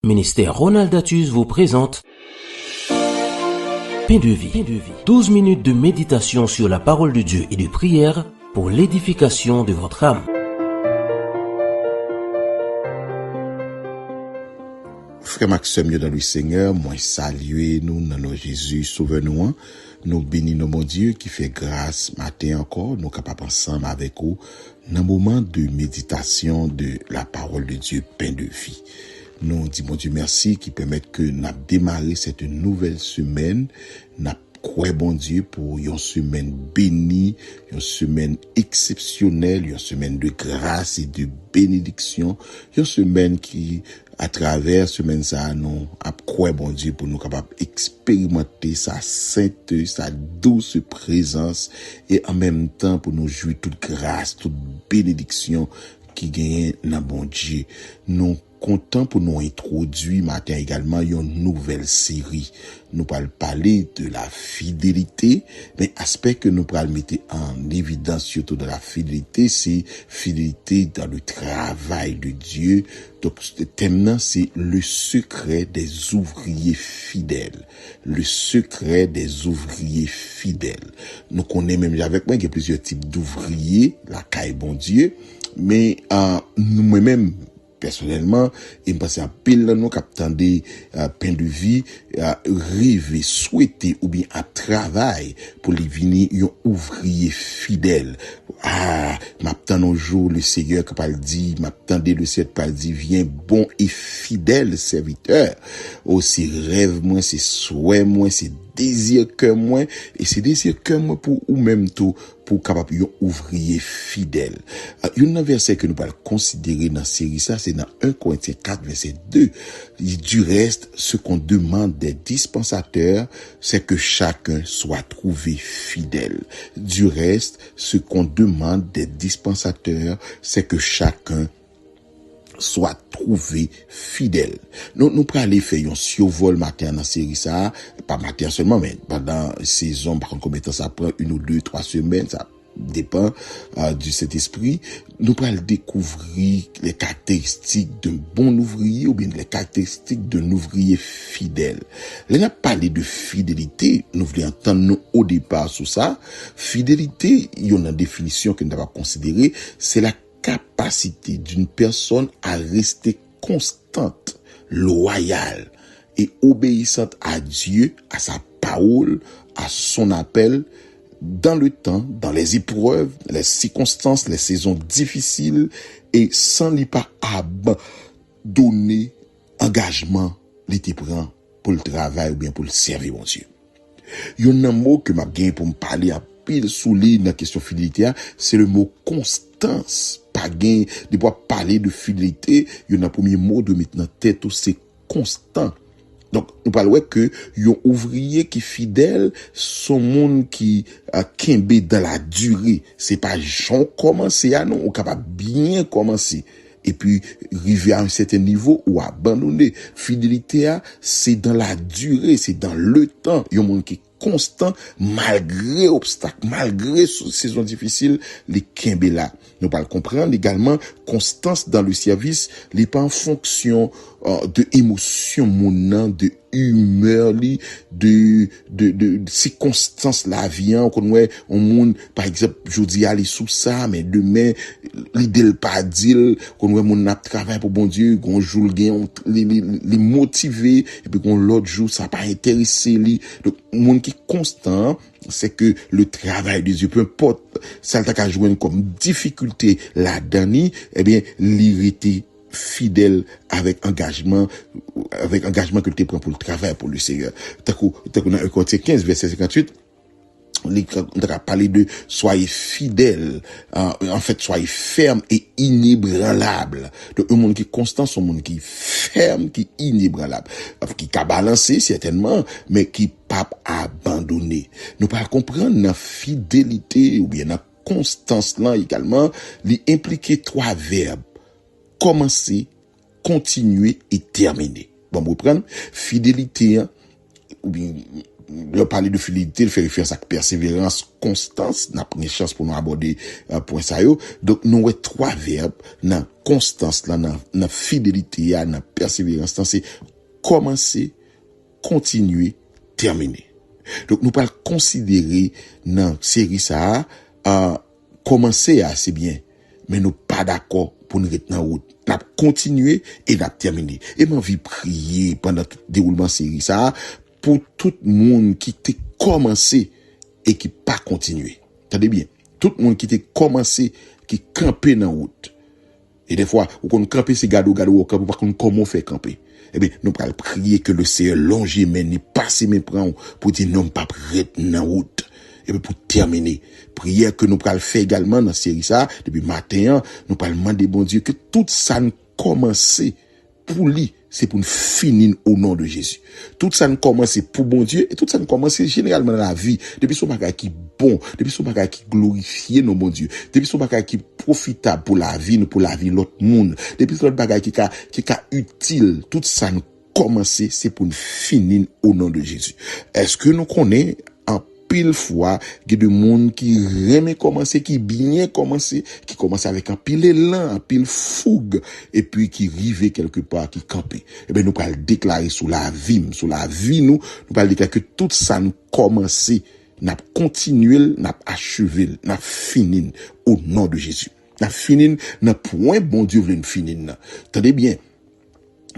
Ministère Ronald Datus vous présente Pain de vie. 12 minutes de méditation sur la parole de Dieu et de prière pour l'édification de votre âme. Frère Maxime, dans le Seigneur, moi saluer nous dans nos Jésus, sauve-nous, nous bénissons mon Dieu qui fait grâce matin encore, nous capables ensemble avec vous dans un moment de méditation de la parole de Dieu, pain de vie. Nous disons mon Dieu merci qui permet que nous démarrer cette nouvelle semaine, nous croyons bon Dieu pour une semaine bénie, une semaine exceptionnelle, une semaine de grâce et de bénédiction, une semaine qui à travers semaine ça nous croyons bon Dieu pour nous capables expérimenter sa sainteté, sa douce présence et en même temps pour nous jouir toute grâce, toute bénédiction qui gagne dans bon Dieu. Nous content pour nous introduire matin également une nouvelle série. Nous allons parler de la fidélité, mais aspect que nous allons mettre en évidence surtout de la fidélité, c'est fidélité dans le travail de Dieu. Donc, le thème c'est le secret des ouvriers fidèles. Le secret des ouvriers fidèles. Nous connaissons même avec moi qu'il y a plusieurs types d'ouvriers, la caille bon Dieu, mais nous-mêmes personnellement, il me passe un pile nous qu'attendait pain de vie, rêver, souhaiter ou bien à travail pour les venir un ouvrier fidèle. M'attend un jour le Seigneur qui parle dit, m'attendait le Seigneur parle dit, viens bon et fidèle serviteur. Oh, c'est rêve moi, c'est souhait moi, c'est désir que moi, et c'est désir que moi pour ou même tout pour capable un ouvrier fidèle. Un verset que nous allons considérer dans la série ça, c'est dans 1 Corinthiens 4 verset 2. Du reste, ce qu'on demande des dispensateurs, c'est que chacun soit trouvé fidèle. Du reste, ce qu'on demande des dispensateurs, c'est que chacun soit trouvé fidèle. Nous pourrons aller faire un survol matin dans la série ça, pas matin seulement, mais pendant saison, par contre, combien de temps ça prend, 1 ou 2, 3 semaines, ça dépend du Saint-Esprit. Nous pourrons découvrir les caractéristiques d'un bon ouvrier ou bien les caractéristiques d'un ouvrier fidèle. Là, on a parlé de fidélité, nous voulons entendre nous au départ sur ça. Fidélité, il y a une définition que nous avons considérée, c'est la capacité d'une personne à rester constante, loyale et obéissante à Dieu, à sa parole, à son appel, dans le temps, dans les épreuves, les circonstances, les saisons difficiles, et sans lui pas abandonner engagement, l'été prend pour le travail ou bien pour le servir, mon Dieu. Il y a un mot que m'a gagné pour me parler à pile souligné dans la question fidélité, c'est le mot constance. Pas gain de pouvoir parler de fidélité, il y a un premier mot de mettre dans tête, c'est constant. Donc, nous parlons que un ouvrier qui fidèle, son monde qui kembe dans la durée. C'est pas j'en commencer à non, on capable bien commencer. Et puis, arriver à un certain niveau ou abandonner. Fidélité, c'est dans la durée, c'est dans le temps. Il y a un monde qui est constant, malgré obstacles, malgré saisons difficiles, les kembe là. Nous allons comprendre également, constance dans le service, les pas en fonction de émotion, de humeur, de circonstances la vie, qu'on ouais, on monde, par exemple, je dis aller sous ça, mais demain, l'idée pas dire, qu'on ouais, mon ap travail pour bon Dieu, qu'on joue le gain, les motiver, et puis qu'on l'autre jour, ça pas intéressé, donc, monde qui est constant, c'est que le travail de Dieu, peu importe, ça t'a joindre comme difficulté la dernière, eh bien, l'irrité fidèle avec engagement que tu prends pour le travail, pour le Seigneur. T'as qu'on a 1 Corinthiens 15, verset 58, on a parlé de soyez fidèles, en fait, soyez ferme et inébranlable. Donc, un monde qui est constant, c'est un monde qui est ferme, qui est inébranlable, qui a balancé, certainement, mais qui pas abandonné. Nous pas comprendre la fidélité, ou bien la constance là également, il implique 3 verbes. Commencer, continuer et terminer. Bon, vous prenez fidélité, ou bien le parler de fidélité, le fait référence à persévérance, constance, n'a pas une chance pour nous aborder point ça yo. Donc nous avons trois verbes dans constance là, dans fidélité, dans persévérance, c'est commencer, continuer, terminer. Donc nous pas considérer dans série ça commencer assez bien, mais nous pas d'accord pour nous rester dans route. N'a continuer et n'a terminer. Et m'en envie prier pendant tout déroulement série ça pour tout le monde qui t'a commencé et qui pas continué. Attendez bien. Tout le monde qui t'a commencé qui campé dans route. Et des fois, ou qu'on camper c'est gado au camp pour qu'on comment faire camper. Eh bien, nous allons prier que le Seigneur longe mais n'est pas si méprend pour dire non pas prêt dans route. Et puis pour terminer, prière que nous allons faire également dans série ça depuis matin, nous allons demander bon Dieu que tout ça ne commence pour lui, c'est pour nous finir au nom de Jésus. Tout ça ne commence pour bon Dieu et tout ça ne commence généralement dans la vie. Depuis son bagage qui bon, depuis son bagage qui glorifie nos bon Dieu, depuis son bagage qui profitable pour la vie, pour la vie l'autre monde, depuis son bagage qui est utile, tout ça ne commence c'est pour nous finir au nom de Jésus. Est-ce que nous connaissons en pile fois, il y a des monde qui remet commencer, qui bien commencer, qui commence avec un pile élan, un pile fougue, et puis qui rive quelque part, qui campe. Eh bien, nous allons déclarer sous la vie, nous allons déclarer que tout ça nous commence, n'a continué, n'a achevé, n'a fini au nom de Jésus. N'a fini, n'a point bon Dieu veut nous finir. Attendez bien.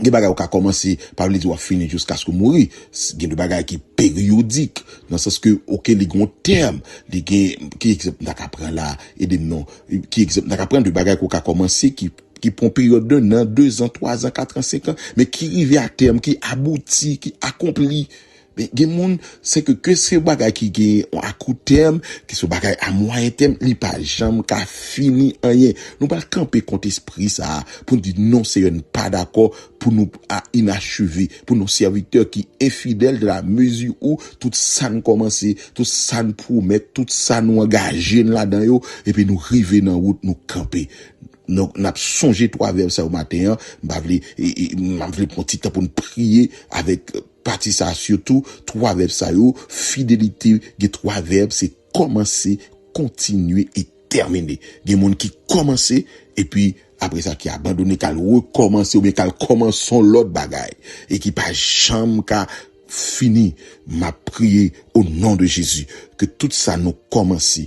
Il y a des bagages qui ont commencé par les doigts finis jusqu'à ce que mourir. Il y a des bagages qui périodiques, dans le sens que, ok, les grands termes, qui exemple, d'apprendre là, et des noms, qui exemple, d'apprendre des bagages qui ont commencé, qui prend période d'un an, 2 ans, 3 ans, 4 ans, 5 ans, mais qui arrive à terme, qui aboutit, qui accomplit. Mais, il y a des gens, c'est que ces bagages qui ont à court terme, qui sont bagages à moyen terme, ils pas jamais qu'à fini rien. Nous pas camper contre esprit ça, pour nous dire non, c'est pas d'accord, pour nous à inachevé, pour nos serviteurs qui infidèles de la mesure où tout ça nous commence, tout ça nous promet, tout ça nous engager là-dedans yo, et puis nous river dans route, nous camper. Nous n'a songé trois verbes ça au matin, m'a voulu prendre petit temps pour nous prier avec partie ça surtout trois verbes ça yo, fidélité, les trois verbes c'est commencer, continuer et terminer. Il y a des gens qui commencent et puis après ça qui abandonné qu'elle recommence ou bien qu'elle commence son l'autre bagaille et qui pas jamais qu'à fini. M'a prié au nom de Jésus que tout ça nous commence,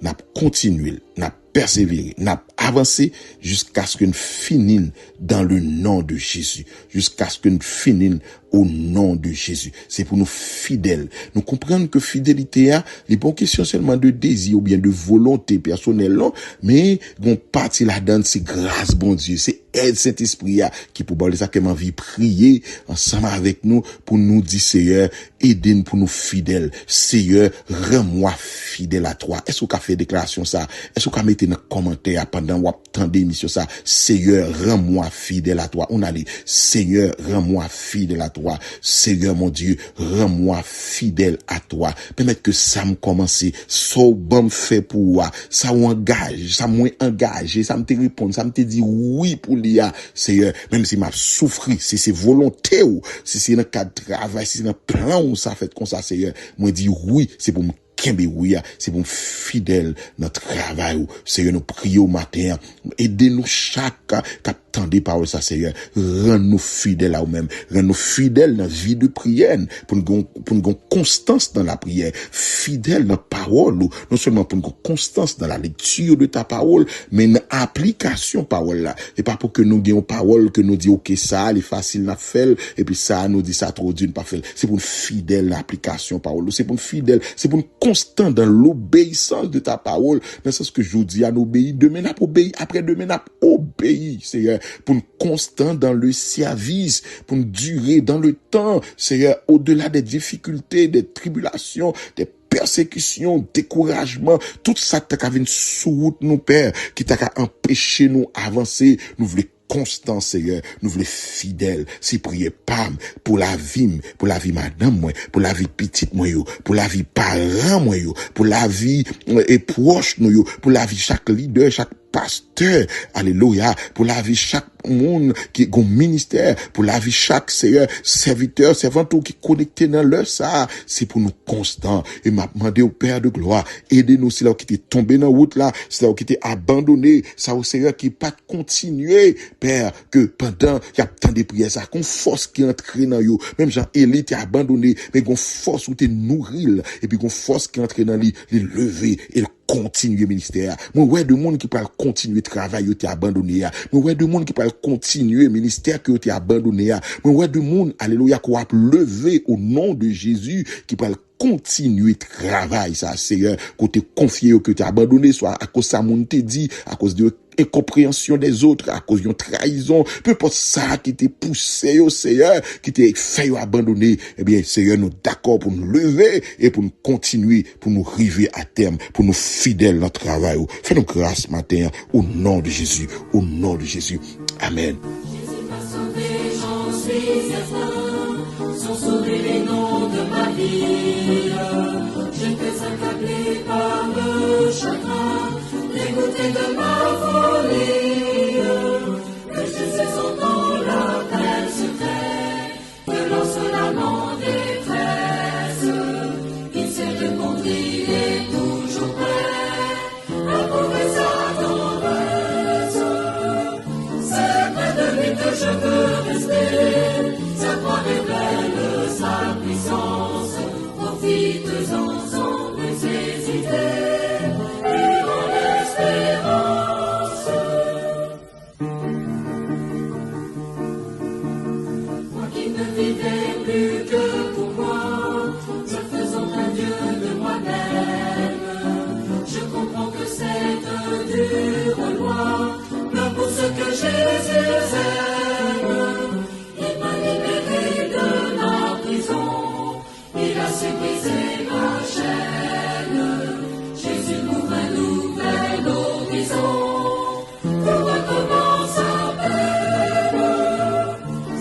n'a continué, n'a persévérer, n'a avancé jusqu'à ce que nous finissions dans le nom de Jésus, jusqu'à ce que nous finissions au nom de Jésus. C'est pour nous fidèles. Nous comprenons que fidélité a, les bonnes questions seulement de désir ou bien de volonté personnelle, non, mais bon partie là-dedans, c'est grâce, bon Dieu, c'est aide Saint-Esprit qui pour parler ça, qui m'a envie prier ensemble avec nous pour nous dire, Seigneur, aidez-nous pour nous fidèles. Seigneur, rends-moi fidèle à toi. Est-ce qu'on a fait déclaration ça? Est-ce qu'on a mis dans commentaire pendant ou attendez émission ça? Seigneur, rends-moi fidèle à toi. On a dit, Seigneur, rends-moi fidèle à toi. Seigneur, mon Dieu, rends-moi fidèle à toi. Permettre que ça me commence, ça bon fait pour moi, ça m'engage, ça m'engage, ça me te répond, ça me te dit oui pour l'IA, Seigneur, même si m'a souffri, si c'est volonté ou, si c'est dans le cadre de travail, si c'est dans le plan où ça fait comme ça, Seigneur, moi dis oui, c'est pour me Kembe ouya, c'est bon fidèle dans travail ou Seigneur nous prions au matin, aidez-nous chaque captant des paroles ça Seigneur, rends-nous fidèles à nous-mêmes, rends-nous fidèles dans la vie de prière pour nous constance dans la prière, fidèles dans la parole, non seulement pour nous constance dans la lecture de ta parole, mais dans l'application parole là, et pas pour que nous ayons parole que nous dit OK ça, c'est facile n'a fait et puis ça nous dit ça trop dur pas fait. C'est pour une fidèle l'application parole, c'est pour une fidèle, c'est pour une constant dans l'obéissance de ta parole, dans ce que je dis à nous obéir, demain n'a obéi, après demain n'a obéi, Seigneur, pour nous constant dans le service, pour nous durer dans le temps, Seigneur, au-delà des difficultés, des tribulations, des persécution, découragement, tout ça t'a vu sous route nous père, qui t'a empêché nous avancer, nous voulons constant Seigneur, nous voulons fidèles, si prier pam pour la vie madame moi, pour la vie petite moi yo, pour la vie parent moi yo, pour la vie et proche nous yo, pour la vie chaque leader, chaque pasteur, alléluia, pour la vie chaque monde qui est un ministère, pour la vie chaque serviteur, servante qui est connecté dans leur ça, c'est pour nous constant. Et m'a demandé au Père de gloire, aidez-nous, c'est là qui était tombé dans la route là, c'est là qui était abandonné, ça au Seigneur qui pas continuer, Père, que pendant, il y a tant de prières, ça, qu'on force qui entre dans yo, même Jean-Élie t'est abandonné, mais qu'on force où t'es nourri, et puis qu'on force qui entre dans les lever, et continuer ministère. Moi ouais de monde qui parle continuer travail yo t'es abandonné. Moi ouais de monde qui parle continuer ministère que t'es abandonné. Moi ouais de monde alléluia qu'on a levé au nom de Jésus qui parle continuer travail ça Seigneur côté confié que tu as abandonné soit à cause ça monde te dit à cause de incompréhension des autres à cause d'une trahison peu importe ça qui t'est poussé au Seigneur qui t'est fait abandonner eh bien Seigneur nous d'accord pour nous lever et pour nous continuer pour nous arriver à terme pour nous fidèles dans le travail fais-nous grâce matin au nom de Jésus amen. Jésus m'a sauvé, j'en suis certain, sont sauvés les noms de ma vie. J'étais accablé par le chagrin, dégoûté de ma folie. Que Jésus entend l'appel secret, que lance l'amant détresse. Il s'est répondu, il est toujours prêt à prouver sa tendresse. C'est près de lui que je veux rester, sa croix révèle sa puissance. Profites-en sans plus hésiter, et en espérance. Moi qui ne vivais plus que pour moi, me faisant un Dieu de moi-même, je comprends que c'est un dur loi, mais pour ce que Jésus aime, il m'a libéré de la prison, il a su briser ma chaîne. Jésus m'ouvre un nouvel horizon pour recommencer à peine.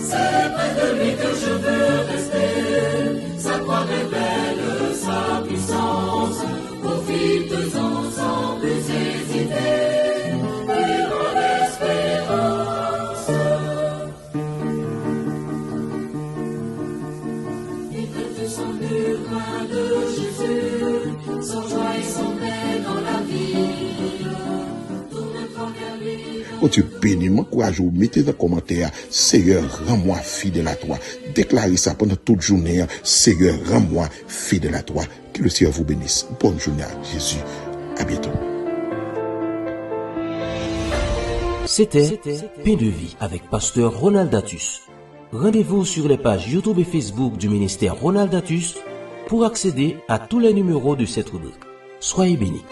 C'est près de lui que je veux rester, sa croix révèle sa puissance. Profites-en sans plus hésiter, et en espérance. Et que tu sens mûr loin de Jésus, sans joie et sans paix dans la vie. Tourne-toi vers lui. Oh Dieu, bénis-moi, courage, mettez dans les commentaires, Seigneur, rends-moi fidèle à toi. Déclarez ça pendant toute journée, Seigneur, rends-moi fidèle à toi. Que le Seigneur vous bénisse. Bonne journée à Jésus. À bientôt. C'était Paix de vie avec Pasteur Ronald Datus. Rendez-vous sur les pages YouTube et Facebook du ministère Ronald Datus pour accéder à tous les numéros de cette rubrique. Soyez bénis.